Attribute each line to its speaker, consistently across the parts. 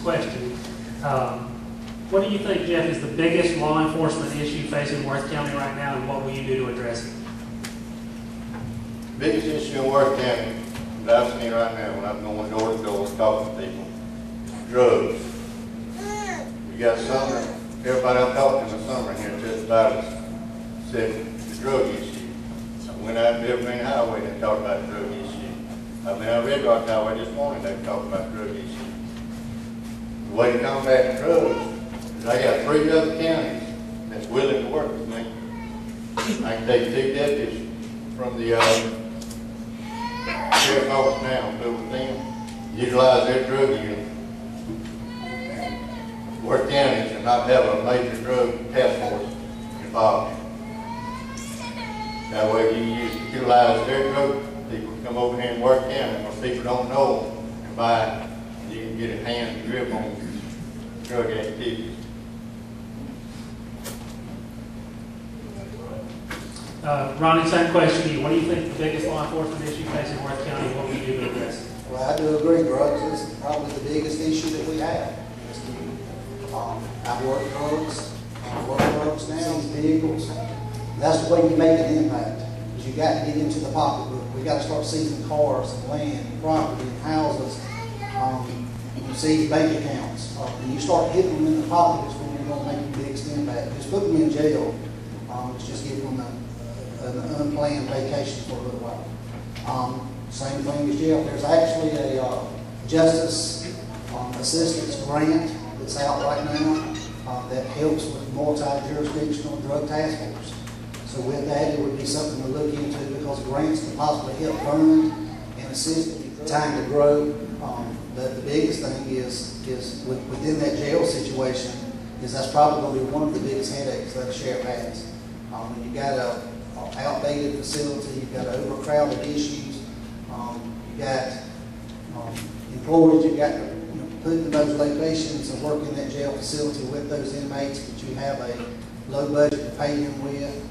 Speaker 1: question. What do you think, Jeff, is the biggest law enforcement issue facing Worth County right now, and what will you do to address it?
Speaker 2: Biggest issue in Worth County that I've seen right now when I'm going door to door talking to people, drugs. You got Sumner, everybody I'm talking to Sumner here just about it said the drug issue. I went out to Evergreen Highway and talked about the drug issue. I've been out Red Rock Highway this morning, they talked about the drug issue. The way to combat drugs is I got 3 other counties that's willing to work with me. I can take 2 deputies from the sheriff's office now, go with them, utilize their drug unit, and work counties and not have a major drug task force involved. That way you utilize their drug people, come over here and work county, where people don't know and buy, and you can get a hand and grip on drug activities.
Speaker 1: Ronnie, same question to you. What do you think the biggest law enforcement issue facing Worth County, and what will you do to address it?
Speaker 3: Well, I do agree, drugs is probably the biggest issue that we have. I work drugs now, vehicles. That's the way you make an impact, because you got to get into the pocketbook. We got to start seizing cars and land and property and houses. You seize bank accounts. And you start hitting them in the pockets when you're going to make the biggest impact. Just putting them in jail, it's just giving them an unplanned vacation for a little while. Same thing as jail. There's actually a justice assistance grant that's out right now that helps with multi-jurisdictional drug task force. So with that, it would be something to look into, because grants can possibly help Vernon and assist time to grow. But the biggest thing is within that jail situation is that's probably going to be one of the biggest headaches that the sheriff has. When you've got a outdated facility, you've got overcrowded issues, you've got employees you've got to put in those locations and work in that jail facility with those inmates, but you have a low budget to pay them with.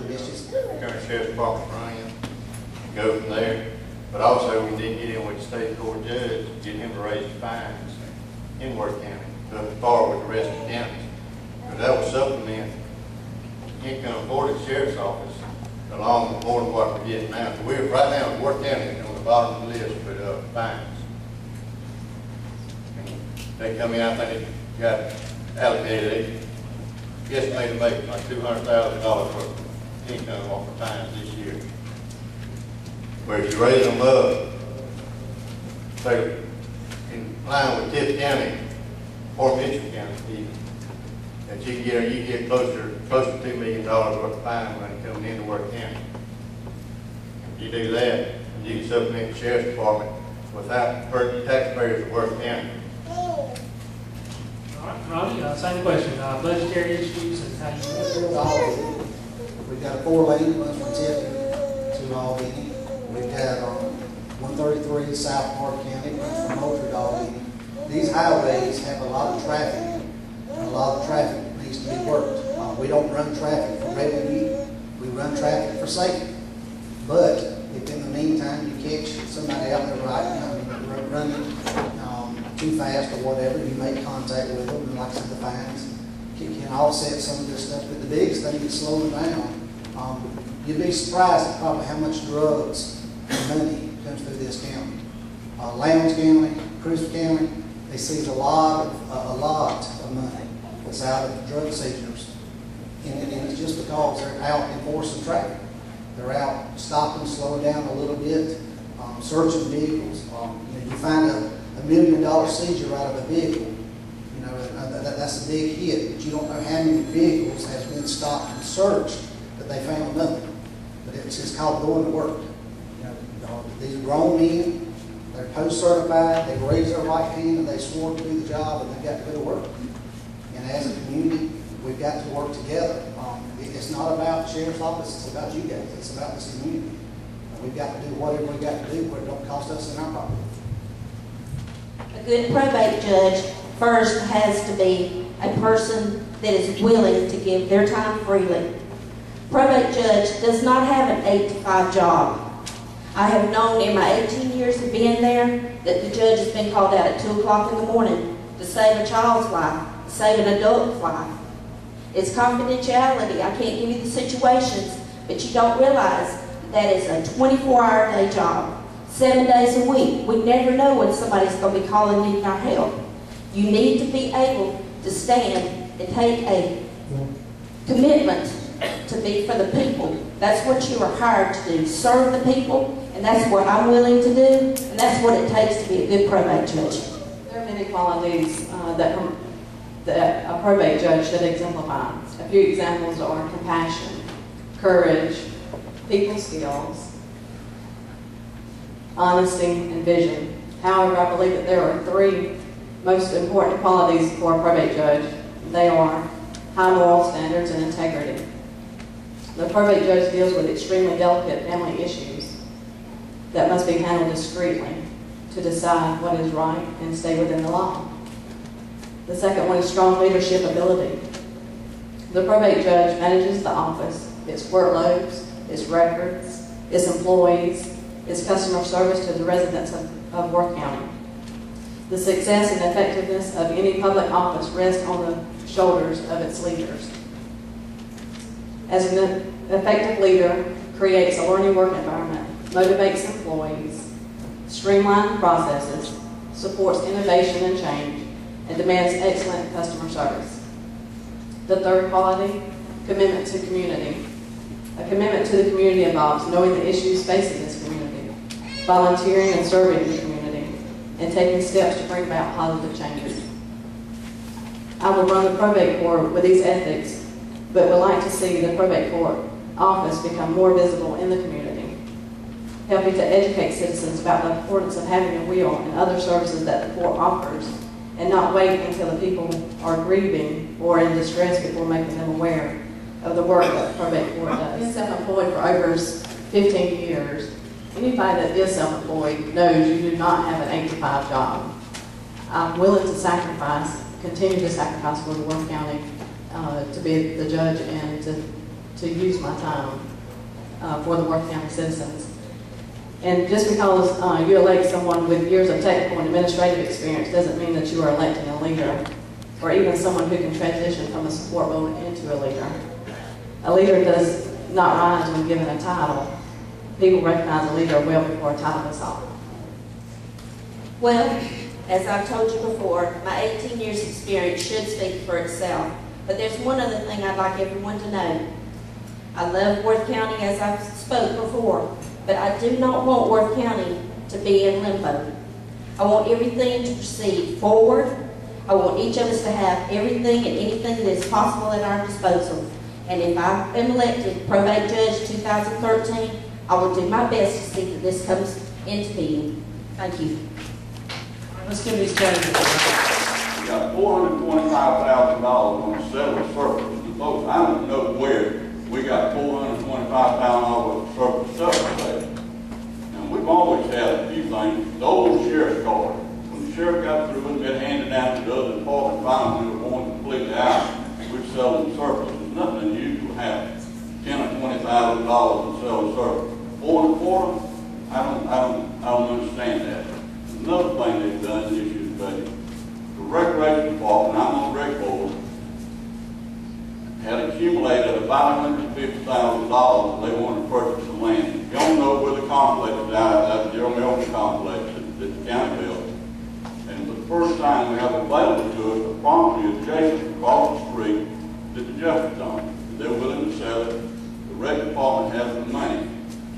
Speaker 3: It's just
Speaker 2: County Sheriff's Department running, go from there. But also we did get in with the state court judge, get him to raise the fines in Worth County, to par with the rest of the counties. Because that will supplement income for the sheriff's office, along with more than what we're getting now. So we're right now in Worth County on the bottom of the list with fines. And they come in, I think they got allocated, they estimated to make like $200,000 worth of income off of fines this year. Where if you raise them up, say in line with Tift County or Mitchell County even, that you get close to $2 million worth of fine money coming into Worth County. If you do that, you can supplement the sheriff's department without hurting taxpayers of Worth County.
Speaker 1: All right, Ronnie, same question. Budgetary issues and how you
Speaker 3: We've got a 4-lane run from Tiffin to Albany. We've got 133 South Park County runs from Moultrie to Albany. These highways have a lot of traffic, and a lot of traffic needs to be worked. We don't run traffic for revenue, we run traffic for safety. But if in the meantime you catch somebody out there running too fast or whatever, you make contact with them, and like I said, the fines can offset some of this stuff. But the biggest thing is slowing down. You'd be surprised at probably how much drugs and money comes through this county. Lowndes County, Crisp County, they seize a lot of money that's out of drug seizures. And it's just because they're out enforcing traffic. They're out stopping, slowing down a little bit, searching vehicles. You find a $1 million seizure out of a vehicle, that's a big hit, but you don't know how many vehicles has been stopped and searched that they found nothing. But it's just called going to work. These are grown men, they're post-certified, they raised their right hand and they swore to do the job, and they've got to go to work. And as a community, we've got to work together. It's not about the sheriff's office, it's about you guys, it's about this community. And we've got to do whatever we got to do where it don't cost us in our pocket.
Speaker 4: A good probate judge first has to be a person that is willing to give their time freely. Probate judge does not have an 8 to 5 job. I have known in my 18 years of being there that the judge has been called out at 2 o'clock in the morning to save a child's life, save an adult's life. It's confidentiality. I can't give you the situations, but you don't realize that is a 24-hour day job, 7 days a week. We never know when somebody's going to be calling needing our help. You need to be able to stand and take a commitment to be for the people. That's what you are hired to do, serve the people, and that's what I'm willing to do, and that's what it takes to be a good probate judge.
Speaker 5: There are many qualities that a probate judge should exemplify. A few examples are compassion, courage, people skills, honesty, and vision. However, I believe that there are three most important qualities for a probate judge. They are high moral standards and integrity. The probate judge deals with extremely delicate family issues that must be handled discreetly to decide what is right and stay within the law. The second one is strong leadership ability. The probate judge manages the office, its workloads, its records, its employees, its customer service to the residents of Worth County. The success and effectiveness of any public office rests on the shoulders of its leaders. As an effective leader, creates a learning work environment, motivates employees, streamlines processes, supports innovation and change, and demands excellent customer service. The third quality, commitment to community. A commitment to the community involves knowing the issues facing this community, volunteering and serving the community, and taking steps to bring about positive changes. I will run the probate court with these ethics, but would like to see the probate court office become more visible in the community, helping to educate citizens about the importance of having a will and other services that the court offers, and not wait until the people are grieving or in distress before making them aware of the work that the probate court does. I've been self-employed for over 15 years. Anybody that is self-employed knows you do not have an 8 to 5 job. I'm willing to sacrifice, continue to sacrifice for the Worth County to be the judge and to use my time for the Worth County citizens. And just because you elect someone with years of technical and administrative experience doesn't mean that you are electing a leader, or even someone who can transition from a support role into a leader. A leader does not rise when given a title. People recognize a leader well before a title is sought.
Speaker 4: Well, as I've told you before, my 18 years experience should speak for itself. But there's one other thing I'd like everyone to know. I love Worth County, as I've spoke before, but I do not want Worth County to be in limbo. I want everything to proceed forward. I want each of us to have everything and anything that is possible at our disposal. And if I am elected probate judge 2013, I will do my best to see that this comes into being. Thank you.
Speaker 1: Let's give these judges.
Speaker 6: We got $425,000 on the settlement surplus. And folks, I don't know where we got $425,000 worth of surplus settlement. And we've always had a few things. The old sheriff's card. When the sheriff got through and got handed down to the other department, finally we were going completely out. We're selling surplus. There's nothing unusual to have $10,000 or $20,000 in selling surplus. 4 1/4, I don't understand that. Another thing they've done this year's budget. The recreation department, I'm on the rec board, had accumulated about $150,000 and they wanted to purchase some land. Y'all know where the complex is at the Gerald Milton complex that the county built. And for the first time we have available to us a property adjacent across the street that the justice owned. They're willing to sell it. The rec department has the money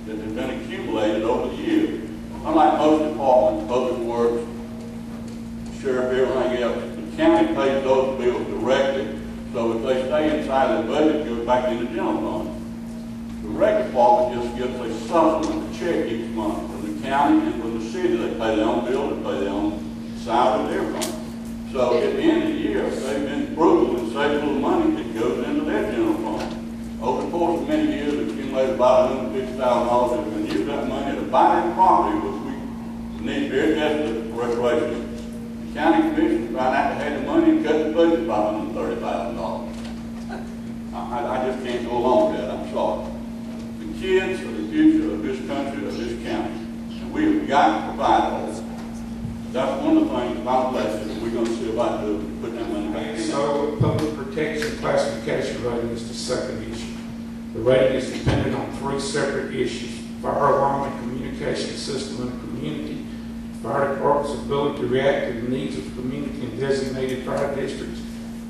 Speaker 6: that has been accumulated over the years. Unlike most departments, public works, sheriff, everything else, the county pays those bills directly, so if they stay inside the budget, it goes back in the general fund. The rec department just gets a supplement, a check each month from the county and from the city. They pay their own bill, they pay their own salary, and everything. So at the end of the year, if they've been frugal and saved a little money, it goes into their general fund. Over the course of many years, they've accumulated about $150,000. They've been using that money to buy that property, which we need very desperately for recreation. The county commission found out they had the money and cut the budget by $130,000. I just can't go along with that. I'm sorry. The kids are the future of this country, of this county, and we have got to provide for them. that's one of the things about elections that we're going to see about doing, putting that money back in.
Speaker 7: So public protection classification rating is the second issue. The rating is dependent on three separate issues: fire alarm and communication system in the community, fire department's ability to react to the needs of the community in designated fire districts,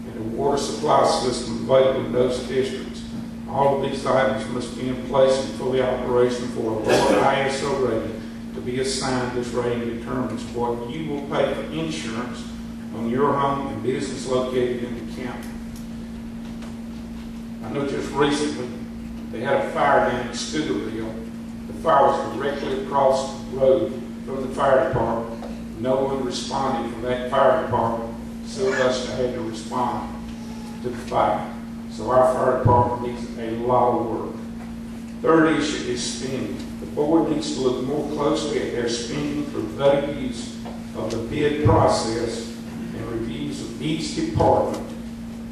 Speaker 7: and the water supply system available in those districts. All of these items must be in place and fully operational for a lower ISO rating to be assigned. This rating determines what you will pay for insurance on your home and business located in the county. I know just recently they had a fire down in Scooterville. The fire was directly across the road from the fire department. No one responded from that fire department. Sylvester had to respond to the fire. So our fire department needs a lot of work. Third issue is spending. The board needs to look more closely at their spending for better use of the bid process and reviews of each department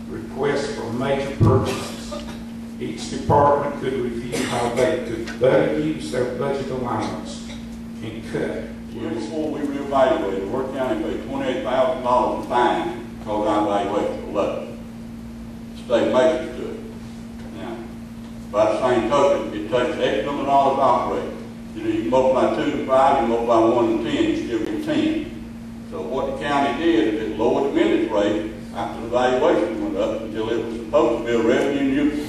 Speaker 7: requests for major purchases. Each department could review how they could better use their budget allowance and cut.
Speaker 6: Year before we reevaluated, Worth County paid $28,000 in fine because our evaluation was low. State makes to it. Now, by the same token, it takes X number of dollars to operate. You know, you multiply 2 and 5, you multiply 1 and 10, you still get 10. So what the county did is it lowered the millage rate after the valuation went up until it was supposed to be a revenue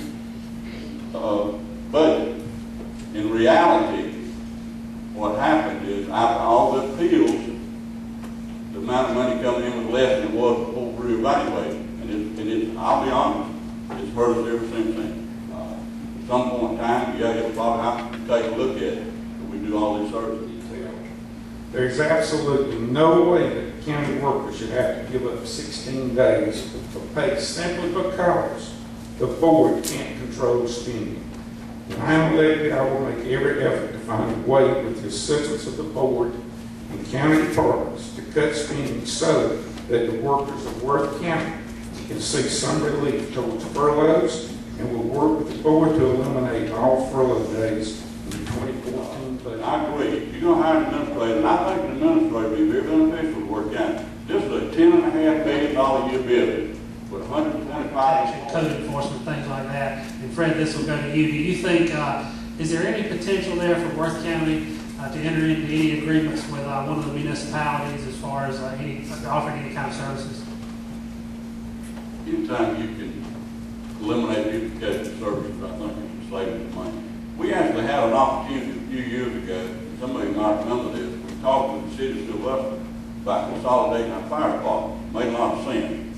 Speaker 6: budget. In reality, what happened is after all the appeals, the amount of money coming in was less than it was before we reevaluated. And it's, I'll be honest, it's hurt us ever since then. At some point in time, you'll probably have to take a look at it when we do all these services.
Speaker 7: There's absolutely no way that county workers should have to give up 16 days for pay simply because the board can't control spending. When I'm elected, I will make every effort to find a way with the assistance of the board and county departments to cut spending so that the workers of Worth County can see some relief towards furloughs, and will work with the board to eliminate all furlough days in the 2014 budget.
Speaker 6: I agree. You're going to hire an administrator, and I think an administrator would be very beneficial to Worth County. This is a $10.5 billion a year bill with 125
Speaker 1: code enforcement, things like that. And Fred, this will go to you. Do you think, is there any potential there for Worth County to enter into any agreements with one of the municipalities as far as offering any kind of services?
Speaker 6: Anytime you can eliminate duplication services, I think you can save money. We actually had an opportunity a few years ago, somebody might remember this, we talked with the city of Sylvester about consolidating our fire department. Made a lot of sense.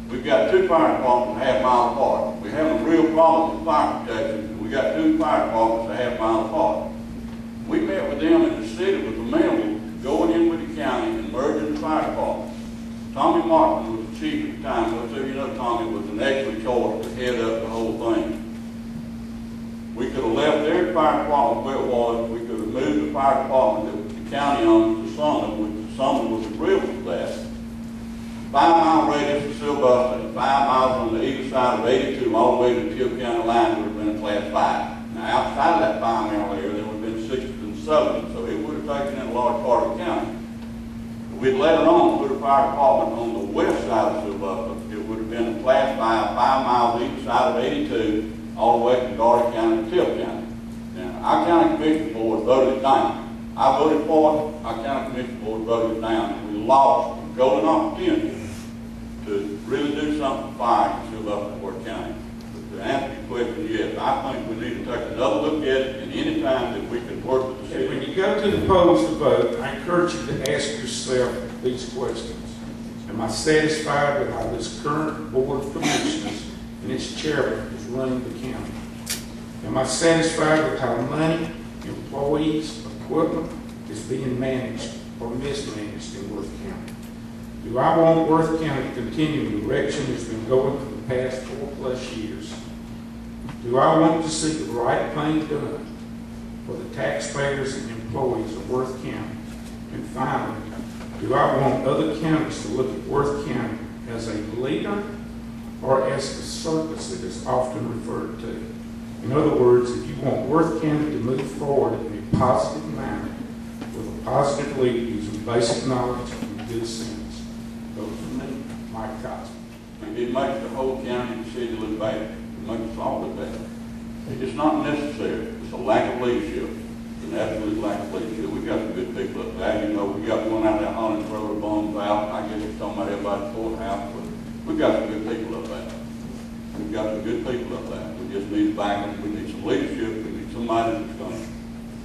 Speaker 6: We've got 2 fire departments a half-mile apart. We're having a real problem with fire protection. We got 2 fire departments a half-mile apart. We met with them in the city with the manual going in with the county and merging the fire department. Tommy Martin was the chief at the time. Most of you know Tommy was an excellent choice to head up the whole thing. We could have left their fire department where it was. We could have moved the fire department that the county owns to Sumner, which Sumner was agreeable to that. 5-mile radius of Sylvester and 5 miles on the either side of 82 all the way to the Tilt County line would have been a class 5. Now outside of that 5-mile area there would have been 6s and 7s, so it would have taken in a large part of the county. If we'd let it on, put a fire department on the west side of Sylvester, it would have been a class 5, 5 miles either side of 82 all the way from Graddy County to Tilt County. Now our county commission board voted it down. I voted for it, our county commission board voted it down, and we lost a golden opportunity to really do something for fire in Sylvester and Worth County. But to answer your question, yes, I think we need to take another look at it, and any time that we can work with the city.
Speaker 7: When you go to the polls to vote, I encourage you to ask yourself these questions. Am I satisfied with how this current Board of Commissioners and its chairman is running the county? Am I satisfied with how money, employees, equipment is being managed or mismanaged in Worth County? Do I want Worth County to continue in the direction it's been going for the past 4+ years? Do I want to see the right thing done for the taxpayers and employees of Worth County? And finally, do I want other counties to look at Worth County as a leader or as the circus it is often referred to? In other words, if you want Worth County to move forward in a positive manner with a positive leader using basic knowledge and good sense. Vote for me, Mike Cosby.
Speaker 6: It makes the whole county and city look bad. It makes us all look bad. It's not necessary. It's a lack of leadership. It's an absolute lack of leadership. We got some good people up there. You know, we got one out there hauling throw bombs out. I guess it's talking about everybody's courthouse, but we got some good people up there. We've got some good people up there. We just need backing. We need some leadership. We need somebody that's going to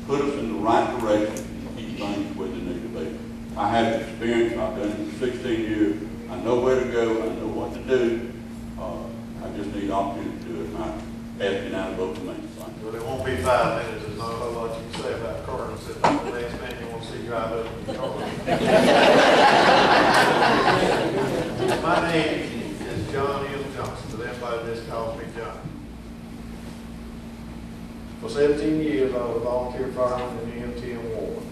Speaker 6: put us in the right direction and keep things where they need to be. I have experience. I've done it for 16 years. I know where to go. I know what to do. I just need opportunity to do it. And I ask you now to vote for me.
Speaker 8: Well, it won't be 5 minutes. There's not a whole lot you can say about Coroner. Said that's the next man you want to see drive up in the car. My name is John M. Johnson, but everybody just calls me John. For 17 years, I was a volunteer fireman in the MTM Ward.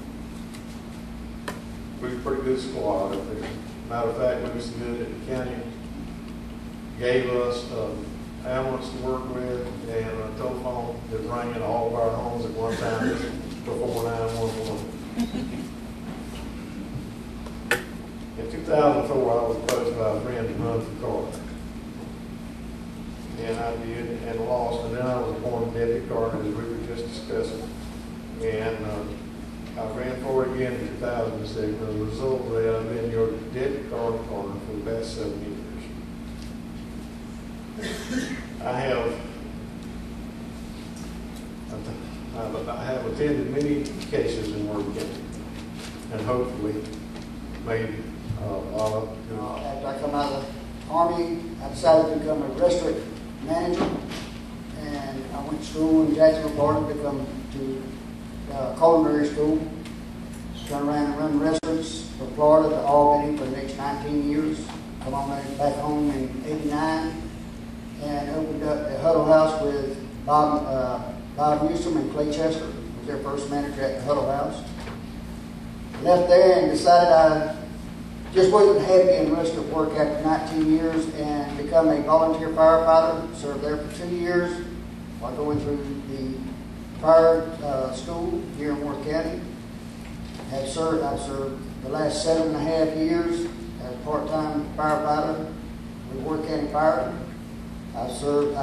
Speaker 8: We were a pretty good squad up there. Matter of fact, we were so good that the county gave us ambulance to work with and a telephone that rang in all of our homes at one time before 911. In 2004, I was approached by a friend to run for coroner. And I did and lost, and then I was appointed deputy coroner as we were just discussing. And I ran for it again in 2006. As a result of that, I've been your deputy coroner for the past 7 years. I have attended many cases in Ward County, and hopefully made a lot of.
Speaker 9: After I come out of the Army, I decided to become a restaurant manager, and I went to school in Jacksonville, Florida, to become to culinary school. Turned around and run restaurants from Florida to Albany for the next 19 years. Come on back home in '89. And opened up the Huddle House with Bob Newsom and Clay Chester, was their first manager at the Huddle House. Left there and decided I just wasn't happy in restaurant work after 19 years and become a volunteer firefighter. Served there for 2 years while going through the fire school here in Ward County. I've served the last 7.5 years as a part-time firefighter with Ward County Fire. I've served,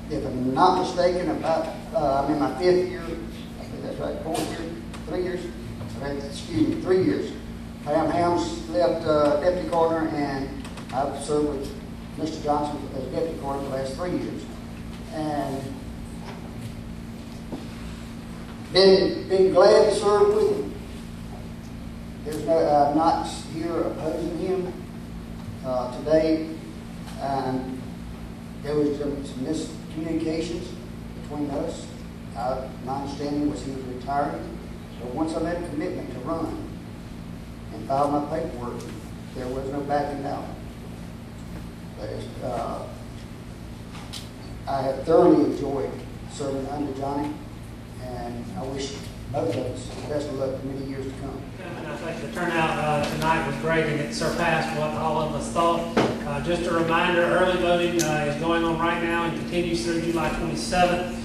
Speaker 9: if I'm not mistaken, I'm in my 5th year. I think that's right, 4th year, 3 years. Excuse me, 3 years. Pam Hams left deputy coroner, and I've served with Mr. Johnson as deputy coroner the last 3 years. And been glad to serve with him. I'm not here opposing him today. There was some miscommunications between us. My understanding was he was retiring. So once I made a commitment to run and file my paperwork, there was no backing out. I have thoroughly enjoyed serving under Johnny, and I wish both of us the best of luck for many years to come.
Speaker 1: And I think the turnout tonight was great, and it surpassed what all of us thought. Just a reminder, early voting is going on right now and continues through July 27th.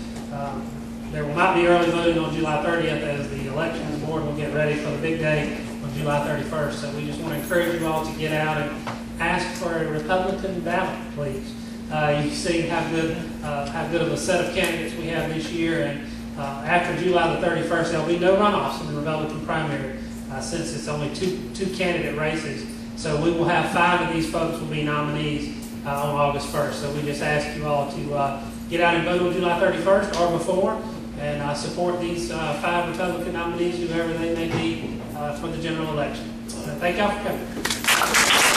Speaker 1: There will not be early voting on July 30th as the elections board will get ready for the big day on July 31st. So we just want to encourage you all to get out and ask for a Republican ballot, please. You've seen how good of a set of candidates we have this year, and after July the 31st, there will be no runoffs in the Republican primary since it's only two candidate races. So we will have 5 of these folks will be nominees on August 1st. So we just ask you all to get out and vote on July 31st or before, and support these 5 Republican nominees, whoever they may be, for the general election. Thank y'all for coming.